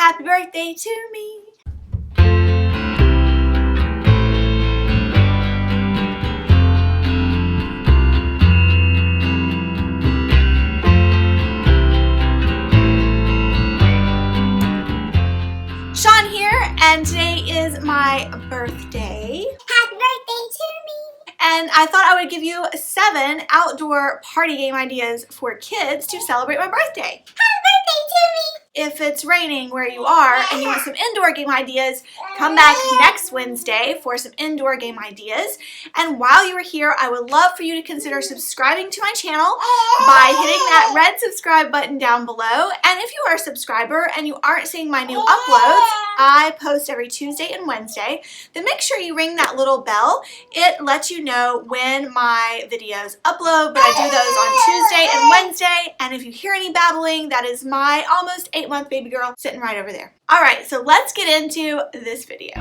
happy birthday to me. Sean here, and today is my birthday. Happy birthday to me! And I thought I would give you 7 outdoor party game ideas for kids to celebrate my birthday. Happy birthday to me! If it's raining where you are and you want some indoor game ideas, come back next Wednesday for some indoor game ideas. And while you are here, I would love for you to consider subscribing to my channel by hitting that red subscribe button down below. And if you are a subscriber and you aren't seeing my new uploads, I post every Tuesday and Wednesday, then make sure you ring that little bell. It lets you know when my videos upload, but I do those on Tuesday and Wednesday. And if you hear any babbling, that is my almost 8-month baby girl sitting right over there. All right, so let's get into this video.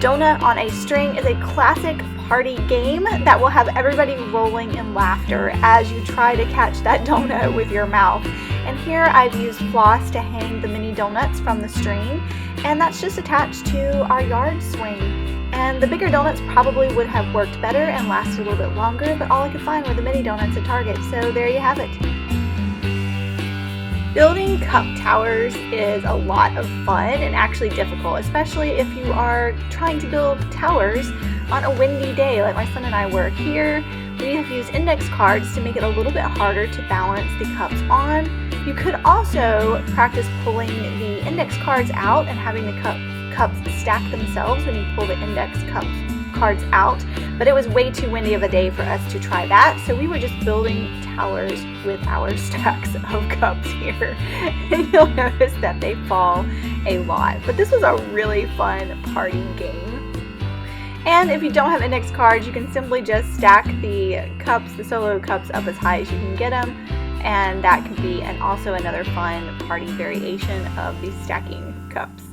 Donut on a String is a classic party game that will have everybody rolling in laughter as you try to catch that donut with your mouth. And here I've used floss to hang the mini donuts from the string, and that's just attached to our yard swing. And the bigger donuts probably would have worked better and lasted a little bit longer, but all I could find were the mini donuts at Target, so there you have it. Building cup towers is a lot of fun and actually difficult, especially if you are trying to build towers on a windy day like my son and I were. Here, we have used index cards to make it a little bit harder to balance the cups on. You could also practice pulling the index cards out and having the cups stack themselves when you pull the index cards out, but it was way too windy of a day for us to try that, so we were just building towers with our stacks of cups here. And you'll notice that they fall a lot, but this was a really fun party game. And if you don't have index cards, you can simply just stack the cups, the solo cups, up as high as you can get them, and that could be also another fun party variation of the stacking cups.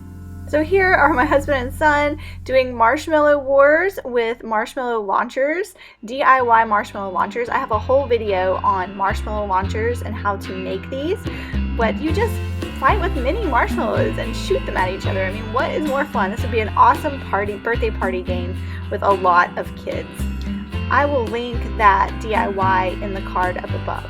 So here are my husband and son doing Marshmallow Wars with marshmallow launchers, DIY marshmallow launchers. I have a whole video on marshmallow launchers and how to make these, but you just fight with mini marshmallows and shoot them at each other. I mean, what is more fun? This would be an awesome birthday party game with a lot of kids. I will link that DIY in the card up above.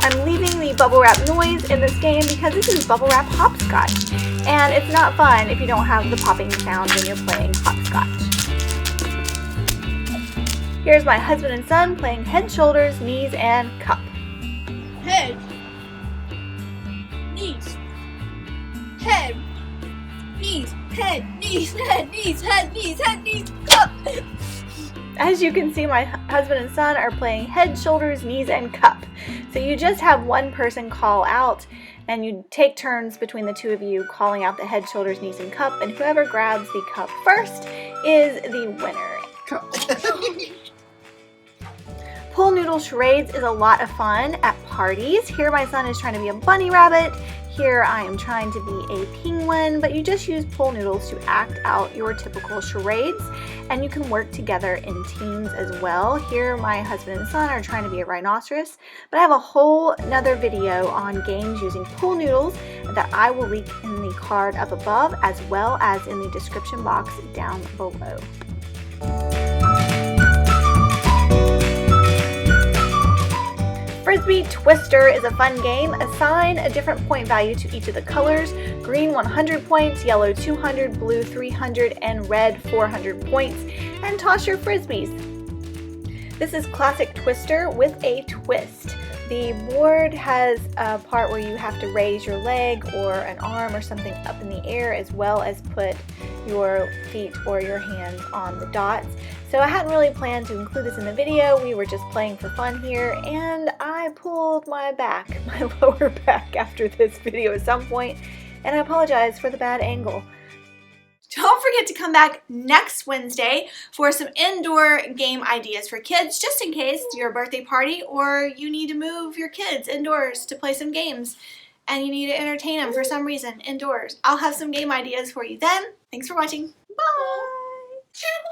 I'm leaving the bubble wrap noise in this game because this is bubble wrap hopscotch, and it's not fun if you don't have the popping sound when you're playing hopscotch. Here's my husband and son playing head, shoulders, knees, and cup. Head, knees, head, knees, head, knees, head, knees, head, knees, head, knees, cup. As you can see, my husband and son are playing head, shoulders, knees, and cup. So you just have one person call out, and you take turns between the two of you calling out the head, shoulders, knees, and cup, and whoever grabs the cup first is the winner. Pool noodle charades is a lot of fun at parties. Here my son is trying to be a bunny rabbit. Here I am trying to be a penguin, but you just use pool noodles to act out your typical charades, and you can work together in teams as well. Here my husband and son are trying to be a rhinoceros, but I have a whole another video on games using pool noodles that I will link in the card up above as well as in the description box down below. Frisbee Twister is a fun game. Assign a different point value to each of the colors. Green 100 points, yellow 200, blue 300, and red 400 points. And toss your frisbees. This is classic Twister with a twist. The board has a part where you have to raise your leg or an arm or something up in the air, as well as put your feet or your hands on the dots. So I hadn't really planned to include this in the video. We were just playing for fun here, and I pulled my lower back after this video at some point, and I apologize for the bad angle. Don't forget to come back next Wednesday for some indoor game ideas for kids, just in case it's your birthday party or you need to move your kids indoors to play some games and you need to entertain them for some reason indoors. I'll have some game ideas for you then. Thanks for watching. Bye!